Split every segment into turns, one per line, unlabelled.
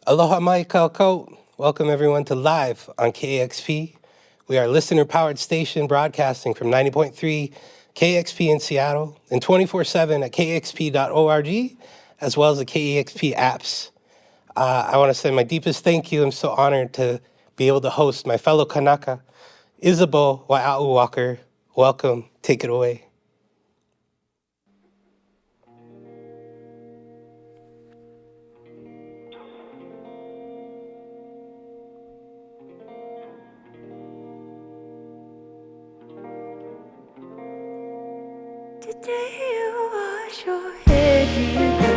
Aloha mai kaut. Welcome everyone to Live on KEXP. We are a listener-powered station broadcasting from 90.3 KEXP in Seattle and 24/7 at kexp.org, as well as the KEXP apps. I want to say my deepest thank you. I'm so honored to be able to host my fellow Kanaka, Isabeau Waia'u Walker. Welcome. Take it away.
Today you wash your head, you go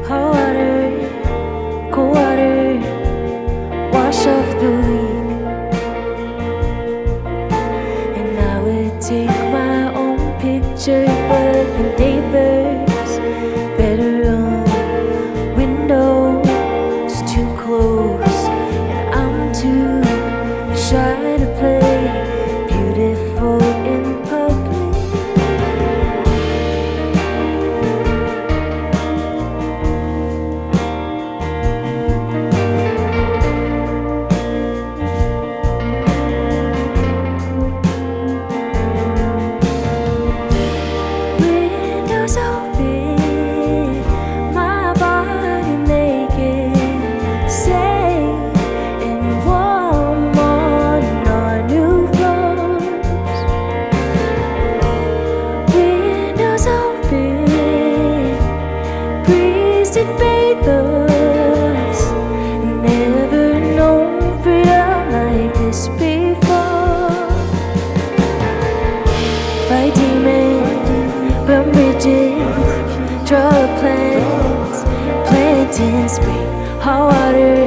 hot water, cold water, wash off the week. And I would take my own picture, but the neighbors better on windows too close, and I'm too shy to play beautiful in public. Hot water,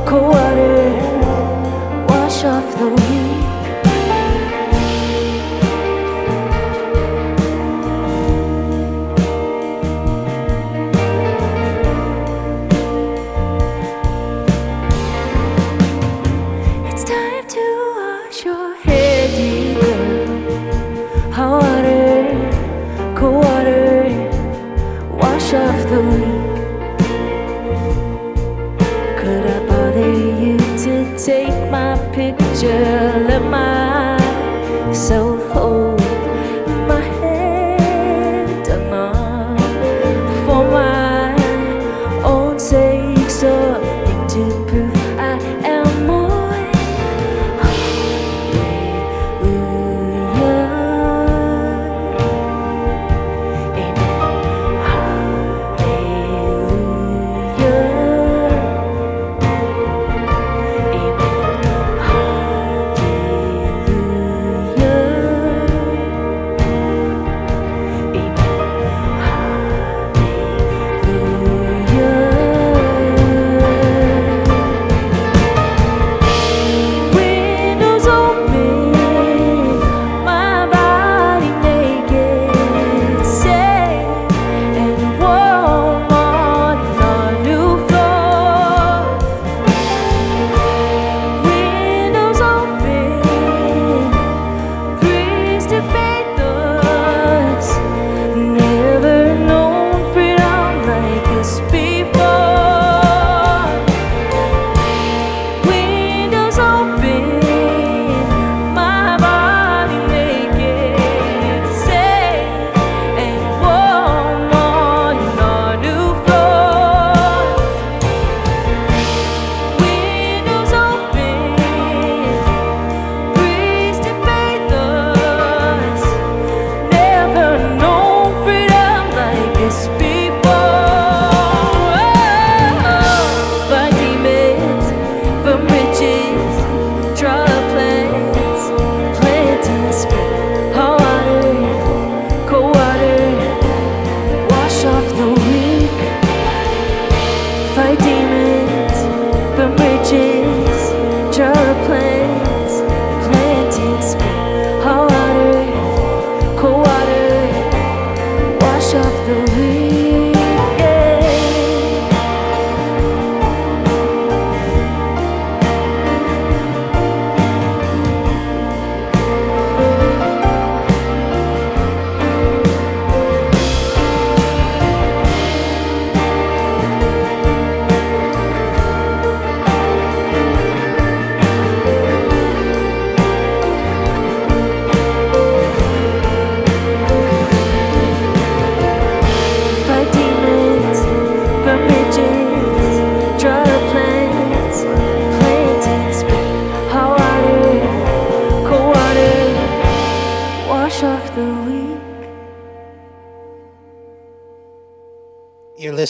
cold water, wash off the week. It's time to wash your hair, dear girl. Hot water, cold water, wash off the week. Take my picture, let myself hold my head down for my own sake, something to prove I am awake. Hallelujah, amen, hallelujah.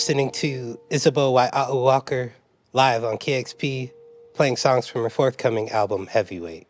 listening to Isabeau Waia'u live on KEXP, playing songs from her forthcoming album, Heavyweight.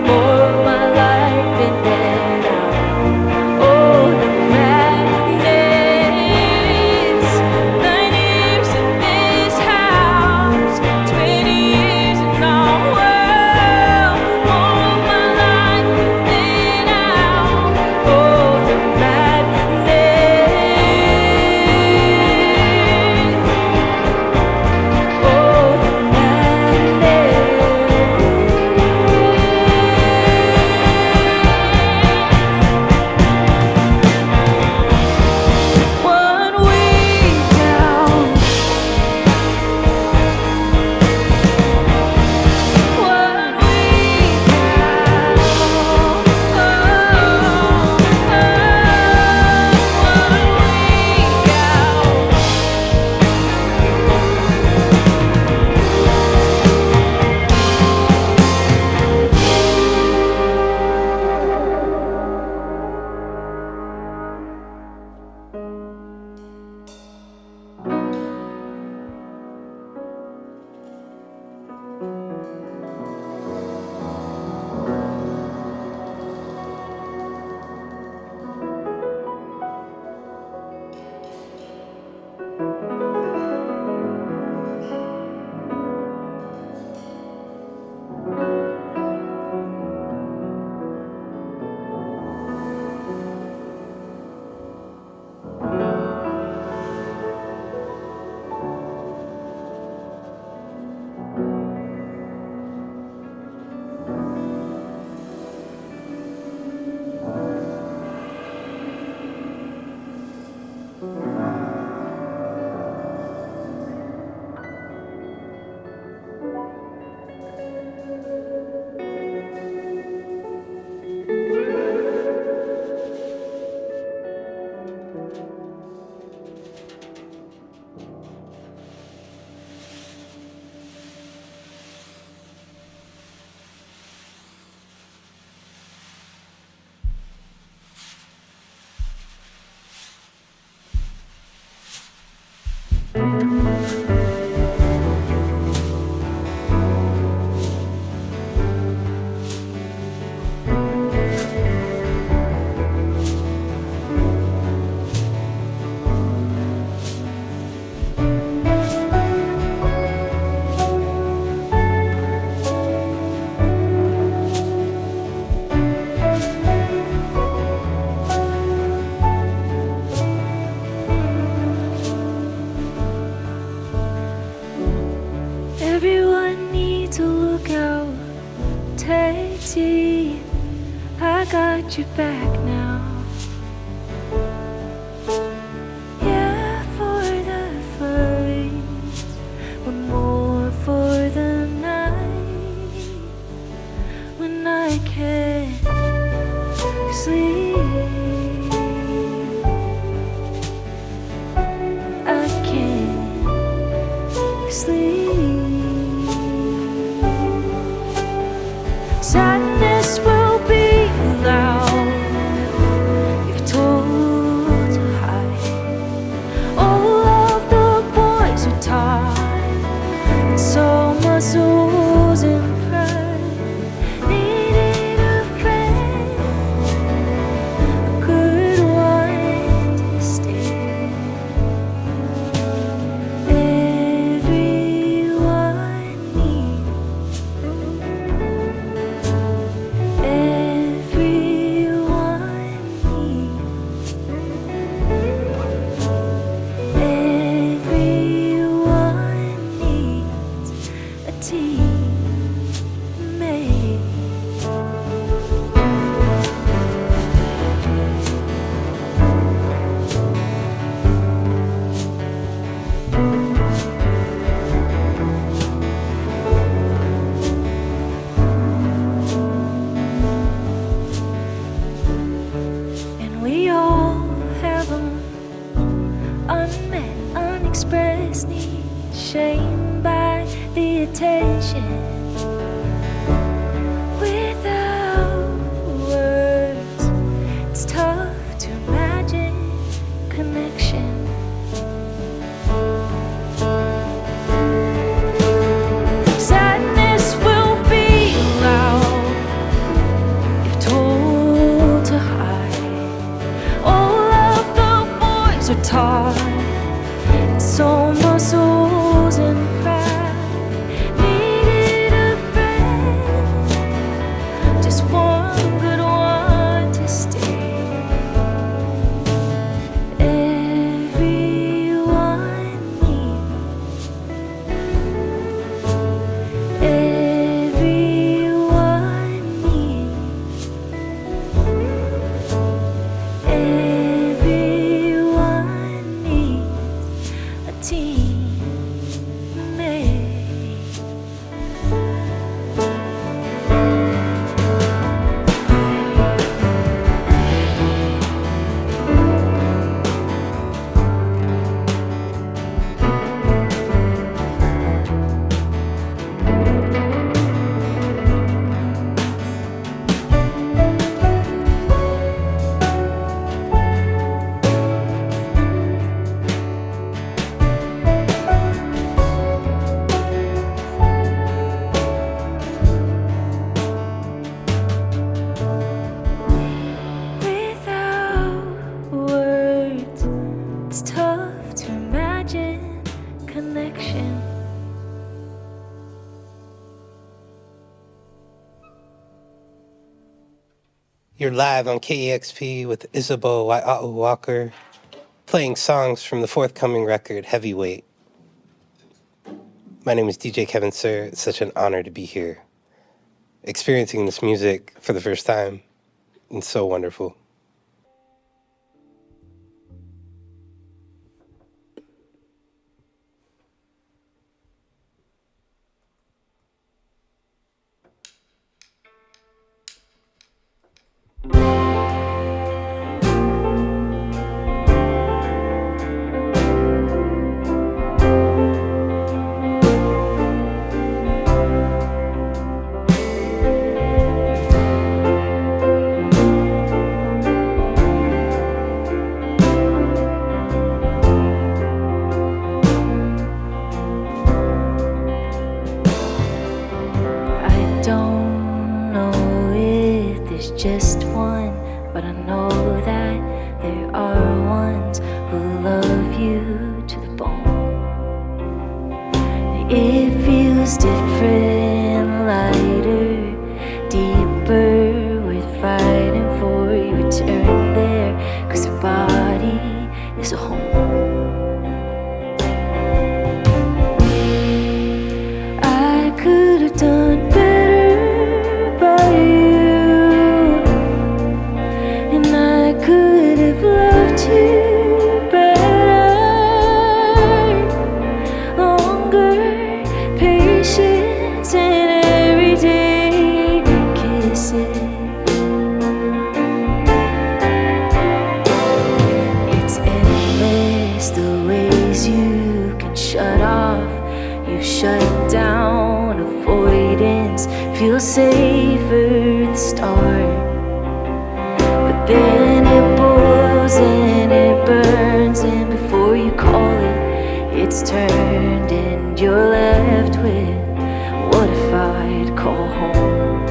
More Ettie, I got your back now. Yeah, for the furries, but more for the night when I can't sleep. I can't sleep. Sadness will be loud if told to hide. All of the boys are tired, and so my soul's in pride. Needed a friend, a good one to stay. Everyone needs. Everyone needs. Everyone needs a teammate. And we all have them unmet, unexpressed needs, shamed by the attention. Without words, it's tough to imagine connection. Sadness will be loud if told to hide. All of the boys are tired, and so my soul's in pride. Needed a friend, just one good one to stay. Everyone needs. Everyone needs. Everyone needs a teammate. Without words, it's tough to imagine connection.
You're live on KEXP with Isabeau Waia'u Walker, playing songs from the forthcoming record, Heavyweight. My name is DJ Kevin Sir. It's such an honor to be here, experiencing this music for the first time. It's so wonderful.
I don't know if there's just one, but I know that there are ones who love you to the bone. It feels different, lighter, deeper, worth fighting for. You return there, 'cause your body is a home. I could have done better by you. feels safer at the start. But then it boils and it burns, and before you call it, it's turned, and you're left with, what if I'd call home?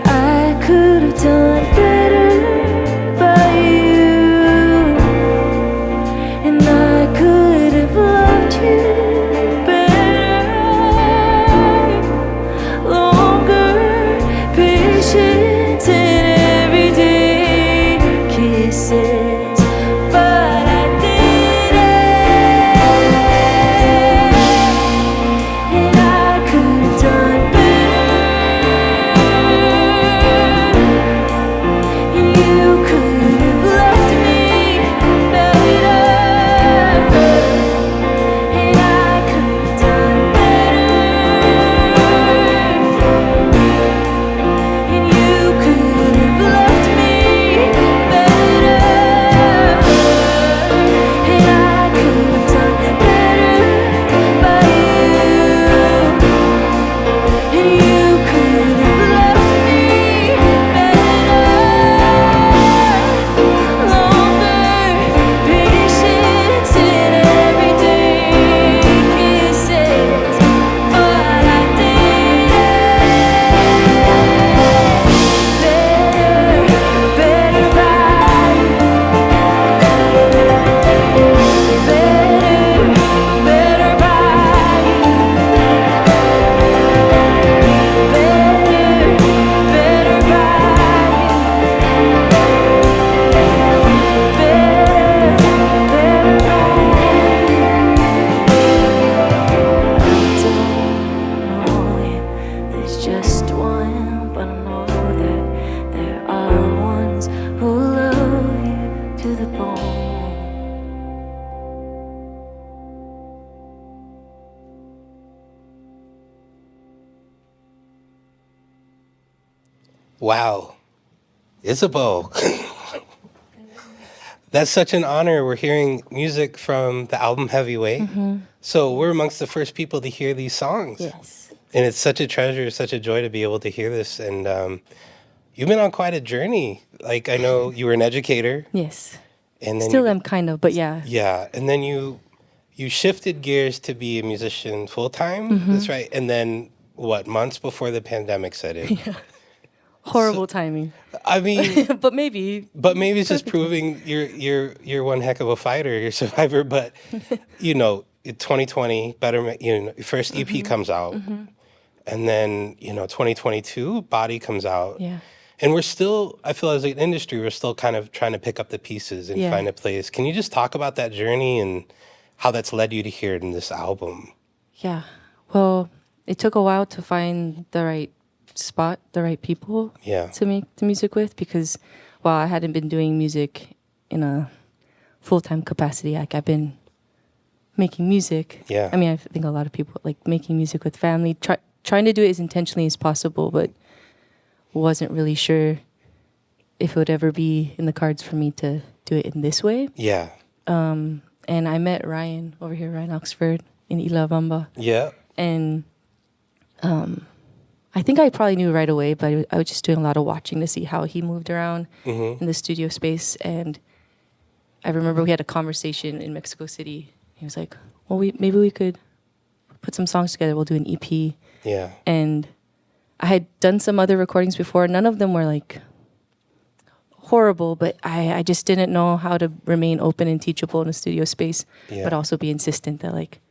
I could have done better by you, and I could have loved you
Wow. Isabeau. That's such an honor. We're hearing music from the album Heavyweight. So we're amongst the first people to hear these songs.
Yes.
And it's such a treasure, such a joy to be able to hear this. And you've been on quite a journey. Like, I know you were an educator.
Yes.
And then
Still am kind of, but yeah.
Yeah. And then you shifted gears to be a musician full time. That's right. And then what, months before the pandemic set in?
Yeah. Horrible timing.
I mean,
but maybe
it's just proving you're one heck of a fighter, you're a survivor. But you know, 2020, better, you know, first EP comes out, and then 2022, Body comes out.
Yeah.
And we're still, I feel as an industry, we're still kind of trying to pick up the pieces and find a place. Can you just talk about that journey and how that's led you to here in this album?
Yeah. Well, it took a while to find the right spot, the right people to make the music with, because while I hadn't been doing music in a full-time capacity, like I've been making music.
Yeah.
I mean, I think a lot of people like making music with family, trying to do it as intentionally as possible, but wasn't really sure if it would ever be in the cards for me to do it in this way.
Yeah.
And I met Ryan over here, Ryan Oxford in Ilavamba.
Yeah.
And I think I probably knew right away, but I was just doing a lot of watching to see how he moved around in the studio space. And I remember we had a conversation in Mexico City. He was like, well, maybe we could put some songs together. We'll do an EP.
Yeah.
And I had done some other recordings before. None of them were like horrible, but I just didn't know how to remain open and teachable in a studio space, but also be insistent that like,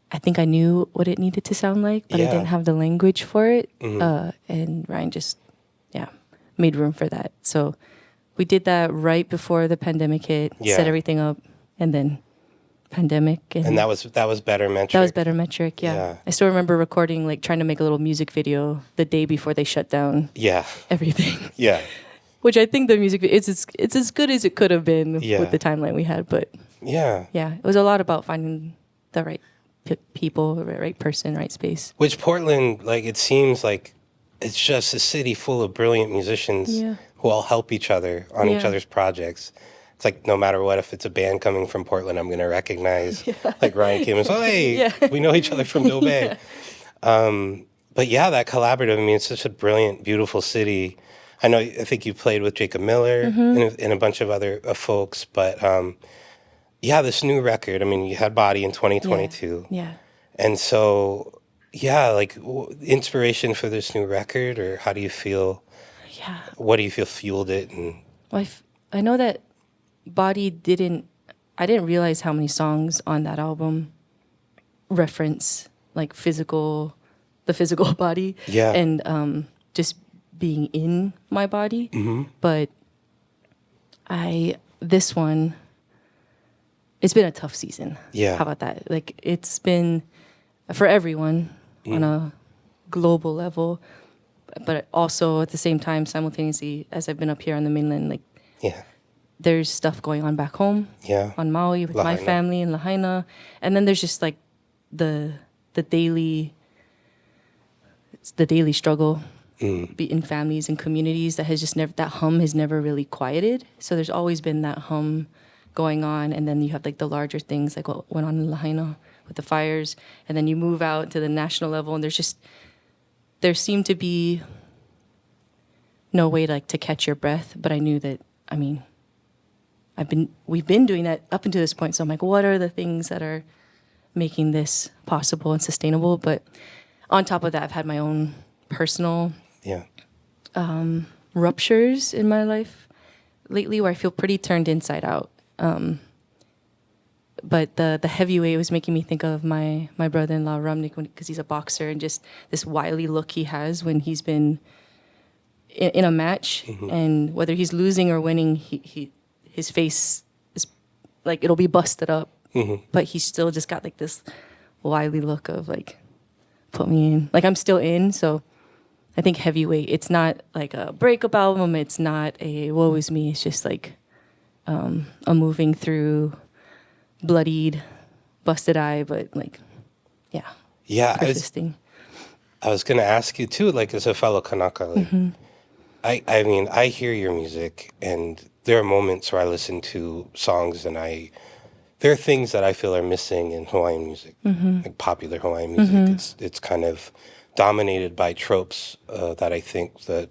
I think I knew what it needed to sound like, but I didn't have the language for it. And Ryan just, made room for that. So we did that right before the pandemic hit, set everything up, and then pandemic.
And that was Better Metric.
That was Better Metric, yeah. I still remember recording, like trying to make a little music video the day before they shut down everything.
Yeah.
Which I think the music video, it's as good as it could have been with the timeline we had. But it was a lot about finding the right people, the right person, right space.
Which Portland, like, it seems like it's just a city full of brilliant musicians who all help each other on each other's projects. it's like no matter what, if it's a band coming from Portland, I'm gonna recognize like Ryan came and said, hey, we know each other from Dobe. But yeah, that collaborative, I mean, it's such a brilliant, beautiful city. I think you played with Jacob Miller and a bunch of other folks, but yeah, this new record, I mean, you had Body in 2022.
Yeah.
And so, yeah, like inspiration for this new record, or how do you feel?
Yeah.
What do you feel fueled it? And
Well, I know that Body I didn't realize how many songs on that album reference like the physical body.
Yeah.
And just being in my body. But this one, it's been a tough season.
Yeah.
How about that? Like, it's been for everyone on a global level, but also at the same time, simultaneously, as I've been up here on the mainland, like, there's stuff going on back home on Maui with my family in Lahaina. And then there's just like the daily struggle in families and communities that has just never, that hum has never really quieted. So there's always been that hum going on. And then you have like the larger things like what went on in Lahaina with the fires. And then you move out to the national level and there seemed to be no way to catch your breath. But I knew that, I mean, we've been doing that up until this point. So I'm like, what are the things that are making this possible and sustainable? But on top of that, I've had my own personal ruptures in my life lately where I feel pretty turned inside out. But the heavyweight was making me think of my brother-in-law, Rumnik, because he's a boxer, and just this wily look he has when he's been in a match. And whether he's losing or winning, his face is like, it'll be busted up, but he's still just got like this wily look of like, put me in. Like, I'm still in, so I think heavyweight, it's not like a breakup album, it's not a woe is me, it's just like a moving through bloodied, busted eye, but like, persisting.
I was going to ask you too, like as a fellow Kanaka, like, I mean, I hear your music, and there are moments where I listen to songs and there are things that I feel are missing in Hawaiian music, like popular Hawaiian music. It's kind of dominated by tropes that I think that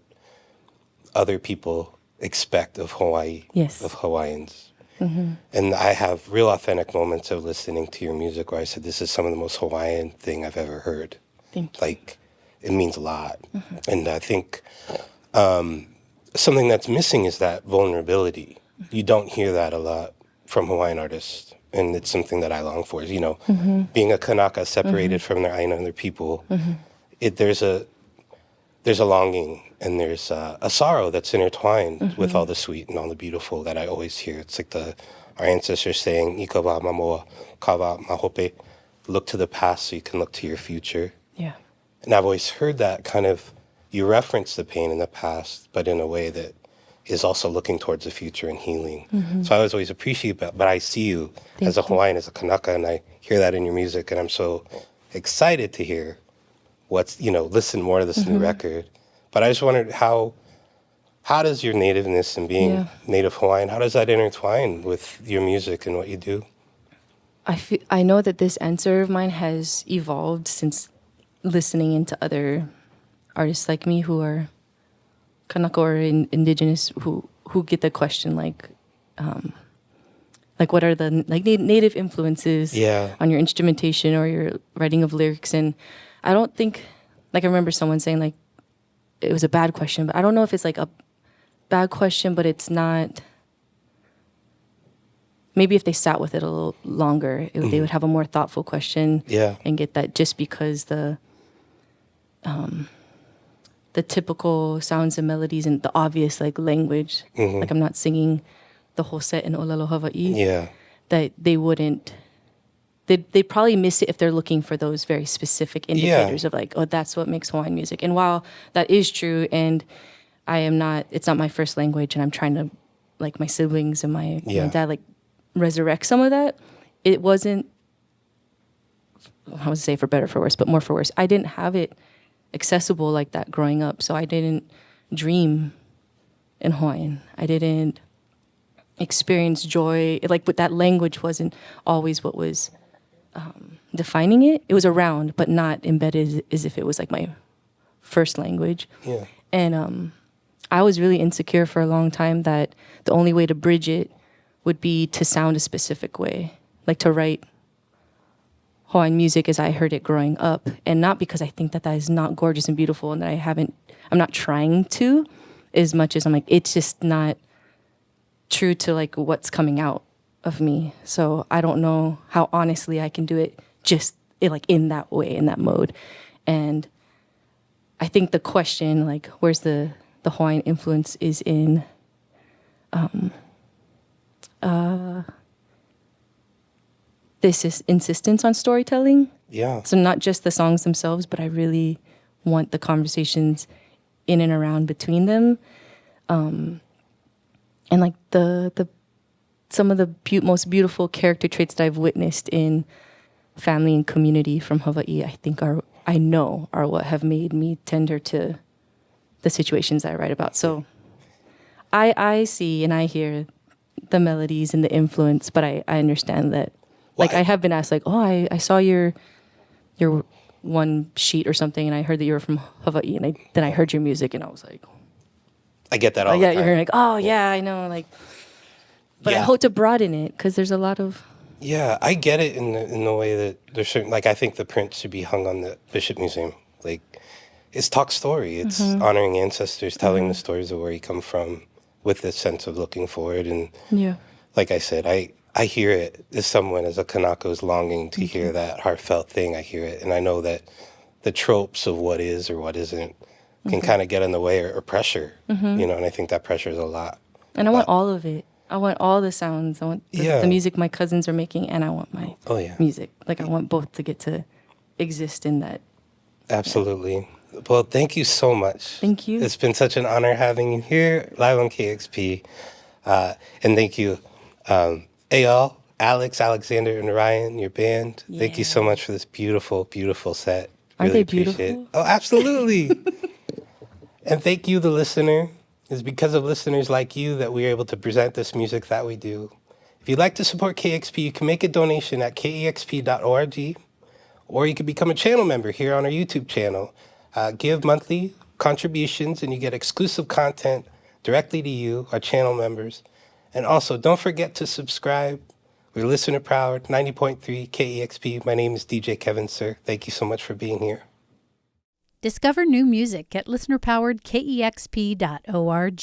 other people expect of Hawaii, of Hawaiians. And I have real authentic moments of listening to your music where I said, this is some of the most Hawaiian thing I've ever heard.
Thank you.
Like, it means a lot. And I think something that's missing is that vulnerability. You don't hear that a lot from Hawaiian artists. And it's something that I long for, is, being a Kanaka separated from their Aina and their people. There's a longing and there's a sorrow that's intertwined with all the sweet and all the beautiful that I always hear. It's like our ancestors saying, "Ika wa mamoa, kawa mahope," look to the past so you can look to your future.
Yeah.
And I've always heard that kind of, you reference the pain in the past, but in a way that is also looking towards the future and healing. So I always appreciate that, but I see you as a Hawaiian, as a Kanaka, and I hear that in your music, and I'm so excited to hear listen more to this new record. But I just wondered, how does your nativeness and being native Hawaiian, how does that intertwine with your music and what you do?
I know that this answer of mine has evolved since listening into other artists like me who are Kanaka or indigenous who get the question like what are the native influences on your instrumentation or your writing of lyrics. And I don't think, I remember someone saying like it was a bad question, but I don't know if it's like a bad question, but it's not. Maybe if they sat with it a little longer, they would have a more thoughtful question and get that, just because the typical sounds and melodies and the obvious language, like I'm not singing the whole set in Olelo Hawaii, that they wouldn't, they'd probably miss it if they're looking for those very specific indicators of that's what makes Hawaiian music. And while that is true, and it's not my first language, and I'm trying to, my siblings and my dad, resurrect some of that, it wasn't, I would say for better or for worse, but more for worse. I didn't have it accessible like that growing up, so I didn't dream in Hawaiian. I didn't experience joy. Like, but that language wasn't always what was defining it. It was around, but not embedded as if it was like my first language.
Yeah.
And I was really insecure for a long time that the only way to bridge it would be to sound a specific way, like to write Hawaiian music as I heard it growing up, and not because I think that that is not gorgeous and beautiful and that I'm not trying to, as much as I'm like, it's just not true to like what's coming out of me. So I don't know how honestly I can do it just like in that way, in that mode. And I think the question, like, where's the Hawaiian influence is in this is insistence on storytelling.
Yeah.
So not just the songs themselves, but I really want the conversations in and around between them. And like the some of the most beautiful character traits that I've witnessed in family and community from Hawaii, I know are what have made me tender to the situations I write about. So I see and I hear the melodies and the influence, but I understand that. Like, I have been asked, like, oh, I saw your one sheet or something, and I heard that you were from Hawaii, and then I heard your music, and I was like,
I get that all the time.
You're like, oh, yeah, I know, like, but I hope to broaden it, because there's a lot of...
Yeah, I get it in the way that there's certain, like, I think the print should be hung on the Bishop Museum. Like, it's talk story. It's honoring ancestors, telling the stories of where you come from with this sense of looking forward. And like I said, I hear it as someone, as a Kanaka who's longing to hear that heartfelt thing. I hear it. And I know that the tropes of what is or what isn't can kind of get in the way or pressure, you know, and I think that pressure is a lot.
And I want all of it. I want all the sounds. I want the music my cousins are making, and I want my music. Like, I want both to get to exist in that.
Absolutely. Well, thank you so much.
Thank you.
It's been such an honor having you here live on KEXP. And thank you, Ayal, Alex, Alexander, and Ryan, your band. Yeah. Thank you so much for this beautiful, beautiful set.
Aren't
really
they beautiful?
It. Oh, absolutely. And thank you, the listener. It's because of listeners like you that we're able to present this music that we do. If you'd like to support KEXP, you can make a donation at kexp.org, or you can become a channel member here on our YouTube channel. Give monthly contributions, and you get exclusive content directly to you, our channel members. And also, don't forget to subscribe. We're listener proud, 90.3 KEXP. My name is DJ Kevin Sir. Thank you so much for being here.
Discover new music at listener-powered KEXP.org.